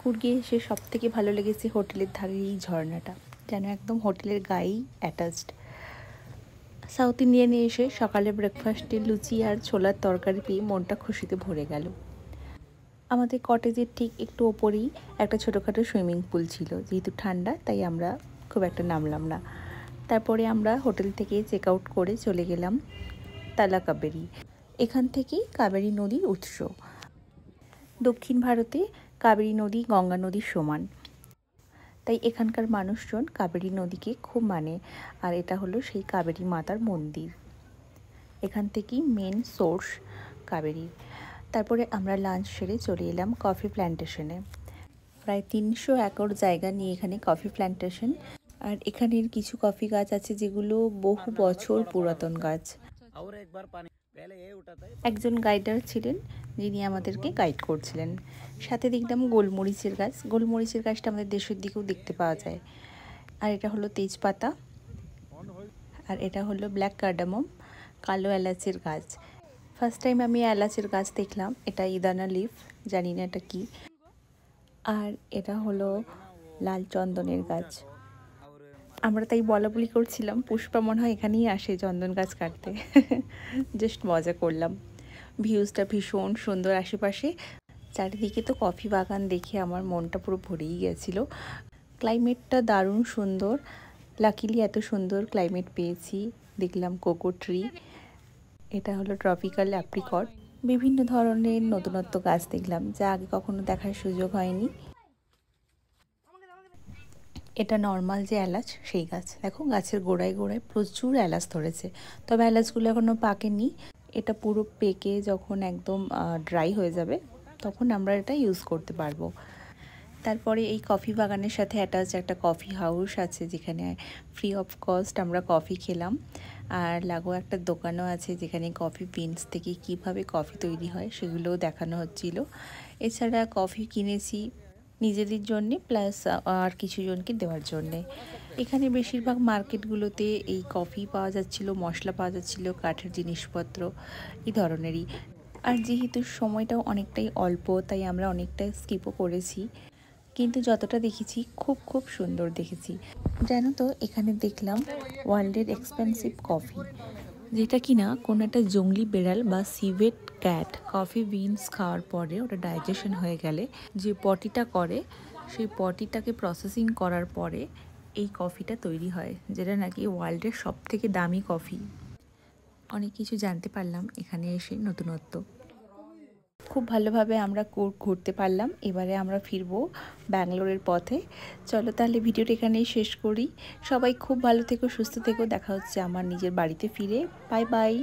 কুর্গে এসে সবথেকে ভালো লেগেছে হোটেলের ধারের এই ঝর্ণাটা, যেন একদম হোটেলের গায়েই অ্যাটাচড। সাউথ ইন্ডিয়ানে এসে সকালে ব্রেকফাস্টে লুচি আর ছোলার তরকারি পেয়ে মনটা খুশিতে ভরে গেল। আমাদের কটেজের ঠিক একটু ওপরেই একটা ছোটোখাটো সুইমিং পুল ছিল। যেহেতু ঠান্ডা তাই আমরা খুব একটা নামলাম না। তারপরে আমরা হোটেল থেকে চেক আউট করে চলে গেলাম তালা কাবেরী। এখান থেকেই কাবেরী নদীর উৎস। দক্ষিণ ভারতে কাবেরী নদী গঙ্গা নদীর সমান, তাই এখানকার মানুষজন কাবেরী নদীকে খুব মানে। আর এটা হলো সেই কাবেরী মাতার মন্দির। এখান থেকেই মেন সোর্স কাবেরীর। তারপরে আমরা লাঞ্চ সেরে চলে এলাম কফি প্ল্যান্টেশনে। প্রায় 300 একর জায়গা নিয়ে এখানে কফি প্ল্যান্টেশন। আর এখানের কিছু কফি গাছ আছে যেগুলো বহু বছর পুরাতন গাছ। একজন গাইডার ছিলেন যিনি আমাদেরকে গাইড করছিলেন। সাথে দেখলাম গোলমরিচের গাছ। গোলমরিচের গাছটা আমাদের দেশের দিকেও দেখতে পাওয়া যায়। আর এটা হলো তেজপাতা, আর এটা হলো ব্ল্যাক কার্ডামম, কালো এলাচের গাছ। ফার্স্ট টাইম আমি এলাচের গাছ দেখলাম। এটা ইদানা লিফ, জানি না এটা কি। আর এটা হলো লাল চন্দনের গাছ। আমরা তাই বলা বলি করছিলাম পুষ্পা মনে হয় এখানেই আসে চন্দন গাছ কাটতে। জাস্ট মজা করলাম। ভিউজটা ভীষণ সুন্দর আশেপাশে। চারিদিকে তো কফি বাগান দেখে আমার মনটা পুরো ভরেই গেছিলো। ক্লাইমেটটা দারুণ সুন্দর। লাকিলি এত সুন্দর ক্লাইমেট পেয়েছি। দেখলাম কোকো ট্রি, এটা হলো ট্রপিক্যাল অ্যাপ্রিকট। বিভিন্ন ধরনের নতুনত্ব গাছ দেখলাম যা আগে কখনো দেখার সুযোগ হয়নি। এটা নর্মাল যে এলাচ সেই গাছ। দেখো গাছের গোড়ায় গোড়ায় প্রচুর এলাচ ধরেছে, তবে এলাচগুলো এখনও পাকেনি। এটা পুরো পেকে যখন একদম ড্রাই হয়ে যাবে তখন আমরা এটা ইউজ করতে পারবো। তারপরে এই কফি বাগানের সাথে অ্যাটাচ একটা কফি হাউস আছে যেখানে ফ্রি অফ কস্ট আমরা কফি খেলাম। আর লাগোয়া একটা দোকানও আছে যেখানে কফি বিনস থেকে কিভাবে কফি তৈরি হয় সেগুলোও দেখানো হচ্ছিল। এছাড়া কফি কিনেছি নিজেদের জন্যে, প্লাস আর কিছু জনকে দেওয়ার জন্যে। এখানে বেশিরভাগ মার্কেটগুলোতে এই কফি পাওয়া যাচ্ছিল, মশলা পাওয়া যাচ্ছিল, কাঠের জিনিসপত্র এই ধরনেরই। আর যেহেতু সময়টাও অনেকটাই অল্প তাই আমরা অনেকটা স্কিপও করেছি, কিন্তু যতটা দেখেছি খুব খুব সুন্দর দেখেছি। জানো তো এখানে দেখলাম ওয়ার্ল্ডের এক্সপেন্সিভ কফি, যেটা কিনা কোনো একটা জংলি বেড়াল বা সিভেট ক্যাট কফি বিনস খাওয়ার পরে ওটা ডাইজেশন হয়ে গেলে যে পটিটা করে, সেই পটিটাকে প্রসেসিং করার পরে এই কফিটা তৈরি হয়, যেটা নাকি ওয়ার্ল্ডের সবথেকে দামি কফি। অনেক কিছু জানতে পারলাম এখানে এসে নতুনত্ব। খুব ভালোভাবে আমরা ঘুরতে পারলাম। এবারে আমরা ফিরবো ব্যাঙ্গালোরের পথে। চলো তাহলে ভিডিওটা এখানেই শেষ করি। সবাই খুব ভালো থেকো, সুস্থ থেকো। দেখা হচ্ছে আমার নিজের বাড়িতে ফিরে। Bye bye.